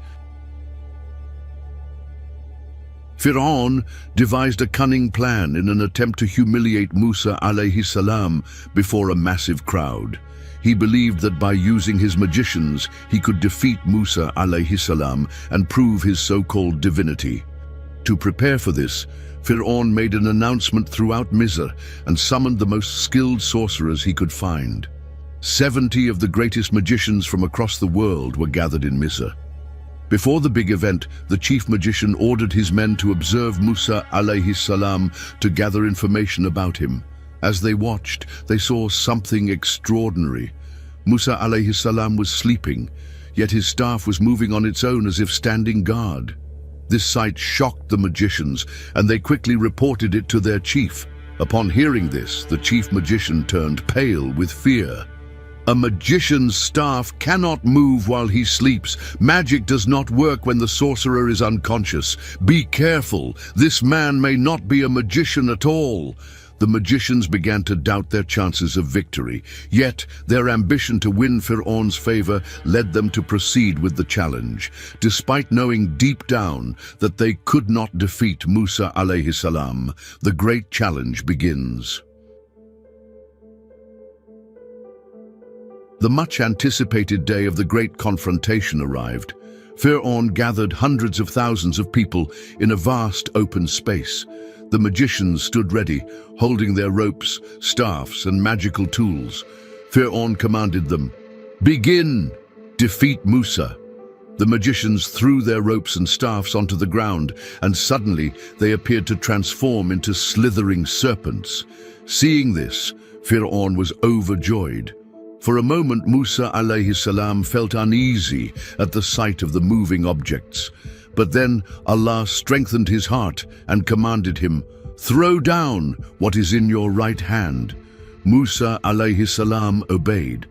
[SPEAKER 1] Fir'aun devised a cunning plan in an attempt to humiliate Musa alayhi salam before a massive crowd. He believed that by using his magicians, he could defeat Musa alayhi salam and prove his so-called divinity. To prepare for this, Fir'aun made an announcement throughout Misr and summoned the most skilled sorcerers he could find. 70 of the greatest magicians from across the world were gathered in Misr. Before the big event, the chief magician ordered his men to observe Musa alayhi salam to gather information about him. As they watched, they saw something extraordinary. Musa alayhi salam was sleeping, yet his staff was moving on its own as if standing guard. This sight shocked the magicians, and they quickly reported it to their chief. Upon hearing this, the chief magician turned pale with fear. "A magician's staff cannot move while he sleeps. Magic does not work when the sorcerer is unconscious. Be careful, this man may not be a magician at all." The magicians began to doubt their chances of victory, yet their ambition to win Fir'aun's favor led them to proceed with the challenge, despite knowing deep down that they could not defeat Musa alayhi salam. The great challenge begins. The much-anticipated day of the great confrontation arrived. Fir'aun gathered hundreds of thousands of people in a vast open space. The magicians stood ready, holding their ropes, staffs, and magical tools. Fir'aun commanded them, "Begin! Defeat Musa." The magicians threw their ropes and staffs onto the ground, and suddenly they appeared to transform into slithering serpents. Seeing this, Fir'aun was overjoyed. For a moment, Musa alayhi salam felt uneasy at the sight of the moving objects. But then Allah strengthened his heart and commanded him, "Throw down what is in your right hand." Musa alayhi salam obeyed.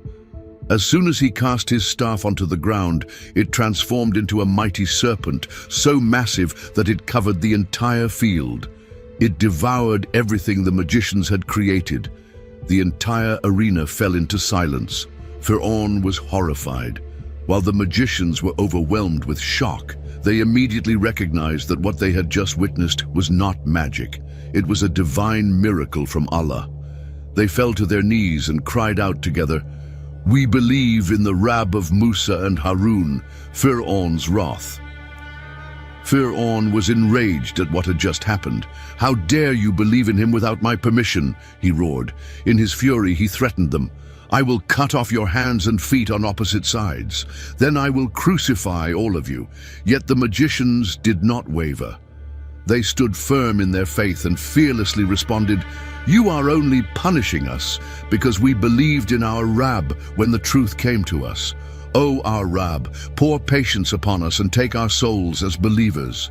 [SPEAKER 1] As soon as he cast his staff onto the ground, it transformed into a mighty serpent, so massive that it covered the entire field. It devoured everything the magicians had created. The entire arena fell into silence. Fir'aun was horrified. While the magicians were overwhelmed with shock, they immediately recognized that what they had just witnessed was not magic. It was a divine miracle from Allah. They fell to their knees and cried out together, "We believe in the Rabb of Musa and Harun," Fir'aun's wrath. Fir'aun was enraged at what had just happened. "How dare you believe in him without my permission?" he roared. In his fury, he threatened them. "I will cut off your hands and feet on opposite sides. Then I will crucify all of you." Yet the magicians did not waver. They stood firm in their faith and fearlessly responded, "You are only punishing us because we believed in our Rabb when the truth came to us. O our Rabb, pour patience upon us and take our souls as believers."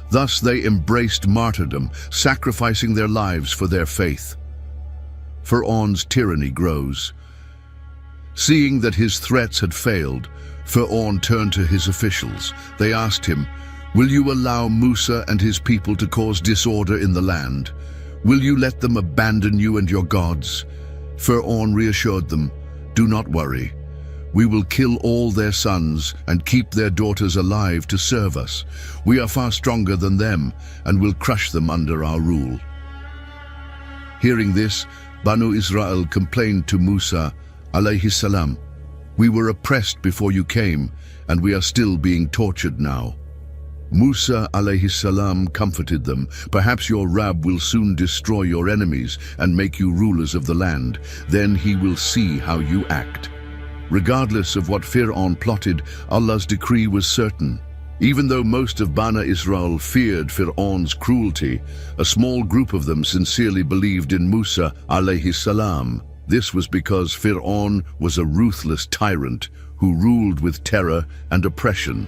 [SPEAKER 1] Thus they embraced martyrdom, sacrificing their lives for their faith. Fir'aun's tyranny grows. Seeing that his threats had failed, Fir'aun turned to his officials. They asked him, "Will you allow Musa and his people to cause disorder in the land? Will you let them abandon you and your gods?" Fir'aun reassured them, "Do not worry. We will kill all their sons and keep their daughters alive to serve us. We are far stronger than them and will crush them under our rule." Hearing this, Banu Israel complained to Musa alayhi salam, "We were oppressed before you came, and we are still being tortured now." Musa alayhi salam comforted them, "Perhaps your Rabb will soon destroy your enemies and make you rulers of the land. Then he will see how you act." Regardless of what Fir'aun plotted, Allah's decree was certain. Even though most of Banu Israel feared Fir'aun's cruelty, a small group of them sincerely believed in Musa alayhi salam. This was because Fir'aun was a ruthless tyrant who ruled with terror and oppression.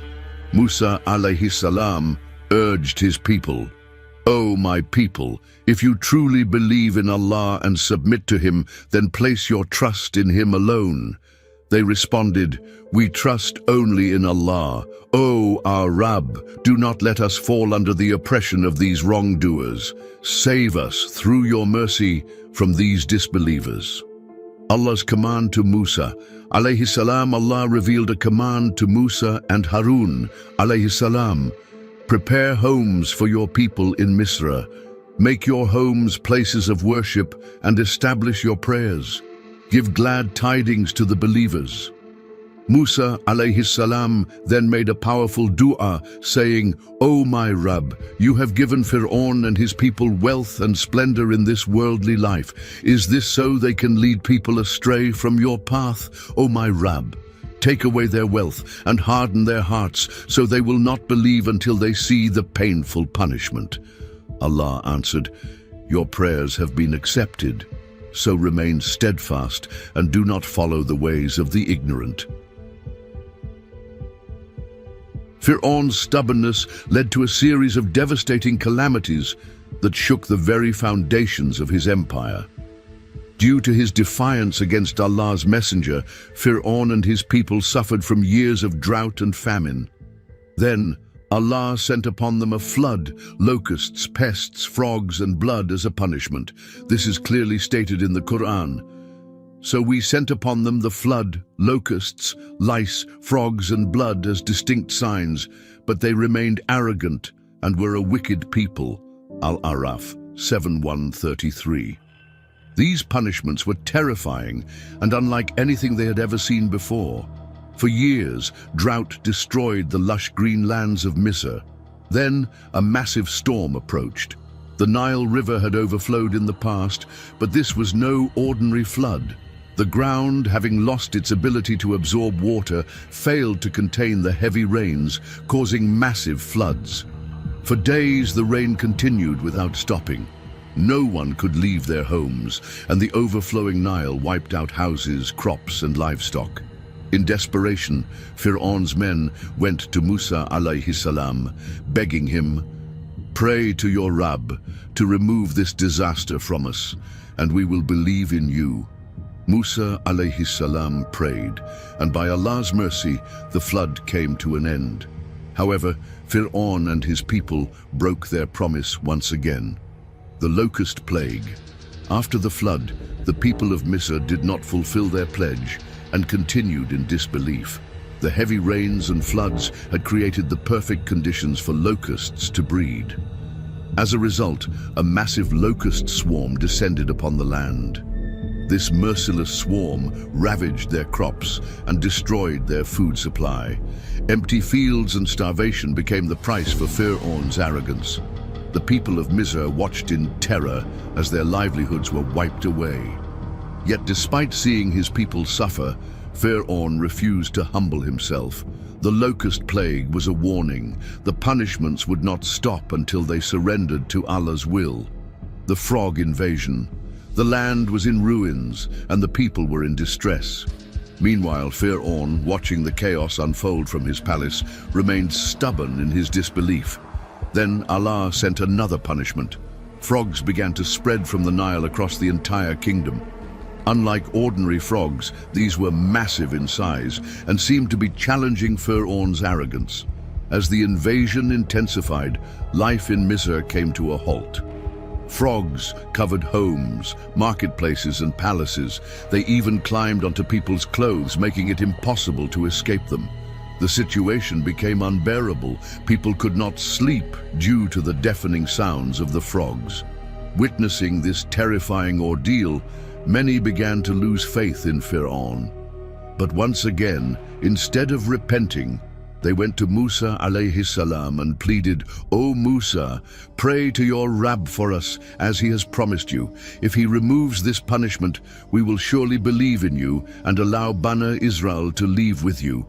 [SPEAKER 1] Musa alayhi salam urged his people, "O my people, if you truly believe in Allah and submit to Him, then place your trust in Him alone." They responded, "We trust only in Allah. O our Rabb, do not let us fall under the oppression of these wrongdoers. Save us through your mercy from these disbelievers." Allah's command to Musa alayhi salam. Allah revealed a command to Musa and Harun alayhi salam. "Prepare homes for your people in Misra. Make your homes places of worship and establish your prayers. Give glad tidings to the believers." Musa alayhi salam then made a powerful dua saying, "O my Rabb, you have given Fir'aun and his people wealth and splendor in this worldly life. Is this so they can lead people astray from your path? O my Rabb, take away their wealth and harden their hearts so they will not believe until they see the painful punishment." Allah answered, "Your prayers have been accepted. So remain steadfast and do not follow the ways of the ignorant." Fir'aun's stubbornness led to a series of devastating calamities that shook the very foundations of his empire. Due to his defiance against Allah's messenger, Fir'aun and his people suffered from years of drought and famine. Then Allah sent upon them a flood, locusts, pests, frogs, and blood as a punishment. This is clearly stated in the Qur'an. So we sent upon them the flood, locusts, lice, frogs, and blood as distinct signs, but they remained arrogant and were a wicked people. Al-Araf 7:133. These punishments were terrifying and unlike anything they had ever seen before. For years, drought destroyed the lush green lands of Misr. Then, a massive storm approached. The Nile River had overflowed in the past, but this was no ordinary flood. The ground, having lost its ability to absorb water, failed to contain the heavy rains, causing massive floods. For days, the rain continued without stopping. No one could leave their homes, and the overflowing Nile wiped out houses, crops, and livestock. In desperation, Fir'aun's men went to Musa alayhi salam, begging him, "Pray to your Rabb to remove this disaster from us, and we will believe in you." Musa alayhi salam prayed, and by Allah's mercy, the flood came to an end. However, Fir'aun and his people broke their promise once again. The locust plague. After the flood, the people of Misr did not fulfill their pledge and continued in disbelief. The heavy rains and floods had created the perfect conditions for locusts to breed. As a result, a massive locust swarm descended upon the land. This merciless swarm ravaged their crops and destroyed their food supply. Empty fields and starvation became the price for Fir'aun's arrogance. The people of Misr watched in terror as their livelihoods were wiped away. Yet despite seeing his people suffer, Fir'aun refused to humble himself. The locust plague was a warning. The punishments would not stop until they surrendered to Allah's will. The frog invasion. The land was in ruins and the people were in distress. Meanwhile, Fir'aun, watching the chaos unfold from his palace, remained stubborn in his disbelief. Then Allah sent another punishment. Frogs began to spread from the Nile across the entire kingdom. Unlike ordinary frogs, these were massive in size and seemed to be challenging Fir'aun's arrogance. As the invasion intensified, life in Misr came to a halt. Frogs covered homes, marketplaces, and palaces. They even climbed onto people's clothes, making it impossible to escape them. The situation became unbearable. People could not sleep due to the deafening sounds of the frogs. Witnessing this terrifying ordeal, many began to lose faith in Fir'aun. But once again, instead of repenting, they went to Musa alayhi salam and pleaded, "O Musa, pray to your Rabb for us, as he has promised you. If he removes this punishment, we will surely believe in you and allow Bani Israel to leave with you."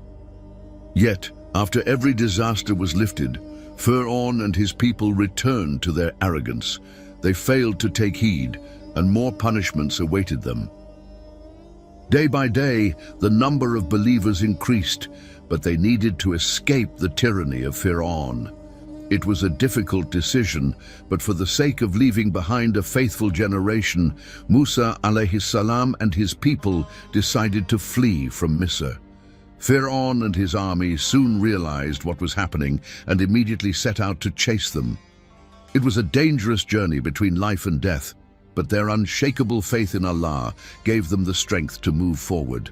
[SPEAKER 1] Yet, after every disaster was lifted, Fir'aun and his people returned to their arrogance. They failed to take heed, and more punishments awaited them. Day by day, the number of believers increased, but they needed to escape the tyranny of Fir'aun. It was a difficult decision, but for the sake of leaving behind a faithful generation, Musa alayhi salam and his people decided to flee from Misr. Fir'aun and his army soon realized what was happening and immediately set out to chase them. It was a dangerous journey between life and death, but their unshakable faith in Allah gave them the strength to move forward.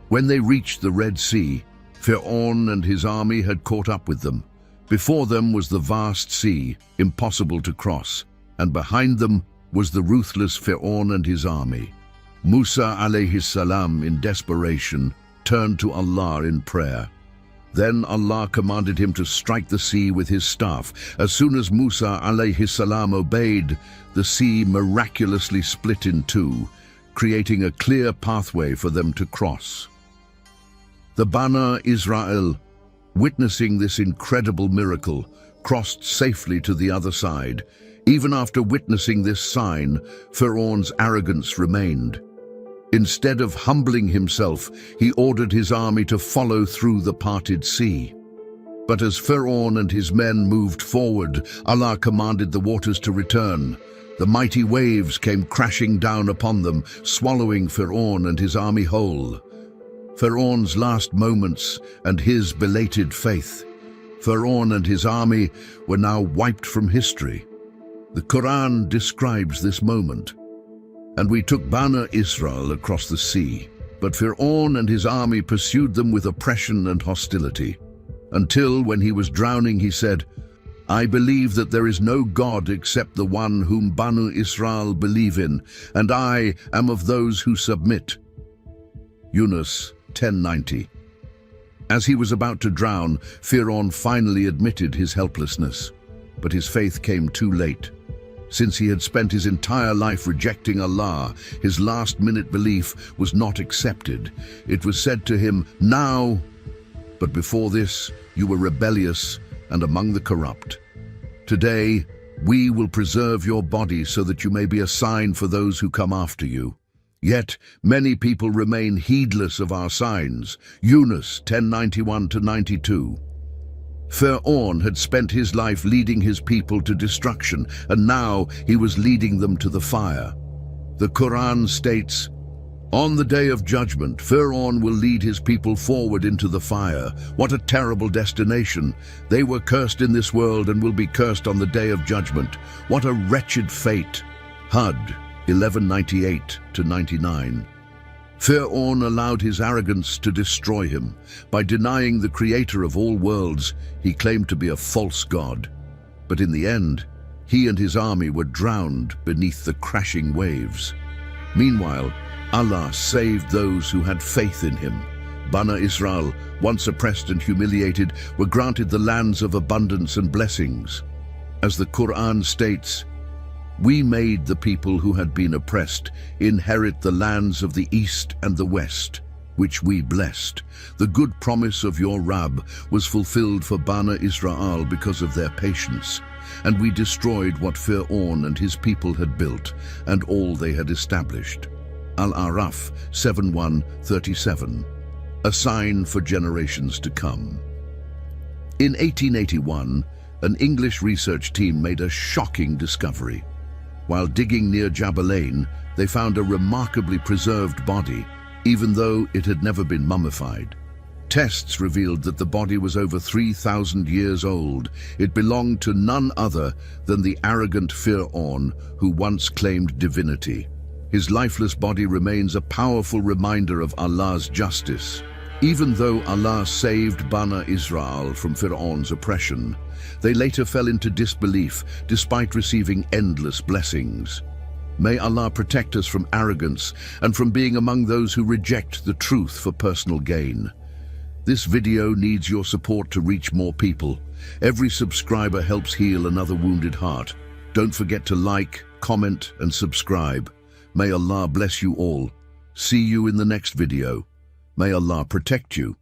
[SPEAKER 1] When they reached the Red Sea, Fir'aun and his army had caught up with them. Before them was the vast sea, impossible to cross, and behind them was the ruthless Fir'aun and his army. Musa alayhi salam, in desperation, turned to Allah in prayer. Then Allah commanded him to strike the sea with his staff. As soon as Musa alayhi salam obeyed, the sea miraculously split in two, creating a clear pathway for them to cross. The Bani Israel, witnessing this incredible miracle, crossed safely to the other side. Even after witnessing this sign, Fir'aun's arrogance remained. Instead of humbling himself, he ordered his army to follow through the parted sea. But as Fir'aun and his men moved forward, Allah commanded the waters to return. The mighty waves came crashing down upon them, swallowing Fir'aun and his army whole. Fir'aun's last moments and his belated faith. Fir'aun and his army were now wiped from history. The Qur'an describes this moment. And we took Bani Israel across the sea, but Fir'aun and his army pursued them with oppression and hostility, until when he was drowning he said, "I believe that there is no God except the one whom Bani Israel believe in, and I am of those who submit." Yunus 10:90. As he was about to drown, Fir'aun finally admitted his helplessness, but his faith came too late. Since he had spent his entire life rejecting Allah, his last-minute belief was not accepted. It was said to him, "Now, but before this, you were rebellious and among the corrupt. Today, we will preserve your body so that you may be a sign for those who come after you." Yet, many people remain heedless of our signs. Yunus 10:91-92. Fir'aun had spent his life leading his people to destruction, and now he was leading them to the fire. The Qur'an states, "On the day of judgment, Fir'aun will lead his people forward into the fire. What a terrible destination! They were cursed in this world and will be cursed on the day of judgment. What a wretched fate!" Hud 11:98-99. Fir'aun allowed his arrogance to destroy him. By denying the creator of all worlds, he claimed to be a false god. But in the end, he and his army were drowned beneath the crashing waves. Meanwhile, Allah saved those who had faith in him. Bani Israel, once oppressed and humiliated, were granted the lands of abundance and blessings. As the Qur'an states, "We made the people who had been oppressed inherit the lands of the east and the west, which we blessed. The good promise of your Rabb was fulfilled for Bani Israel because of their patience, and we destroyed what Fir'aun and his people had built and all they had established." Al-Araf 7:1-37. A sign for generations to come. In 1881, an English research team made a shocking discovery. While digging near Jabalain, they found a remarkably preserved body, even though it had never been mummified. Tests revealed that the body was over 3,000 years old. It belonged to none other than the arrogant Fir'aun, who once claimed divinity. His lifeless body remains a powerful reminder of Allah's justice. Even though Allah saved Bani Israel from Fir'aun's oppression, they later fell into disbelief despite receiving endless blessings. May Allah protect us from arrogance and from being among those who reject the truth for personal gain. This video needs your support to reach more people. Every subscriber helps heal another wounded heart. Don't forget to like, comment, and subscribe. May Allah bless you all. See you in the next video. May Allah protect you.